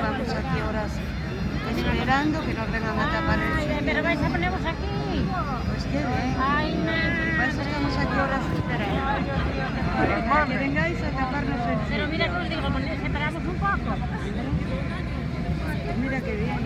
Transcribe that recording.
estamos aquí horas esperando que nos vengan a tapar el sitio. Pero vais a ponernos aquí. Pues qué bien. Ay, no. Para eso estamos aquí horas esperando. Para que vengáis a taparnos el sitio. Pero mira que os digo, separamos un poco. Pues mira qué bien.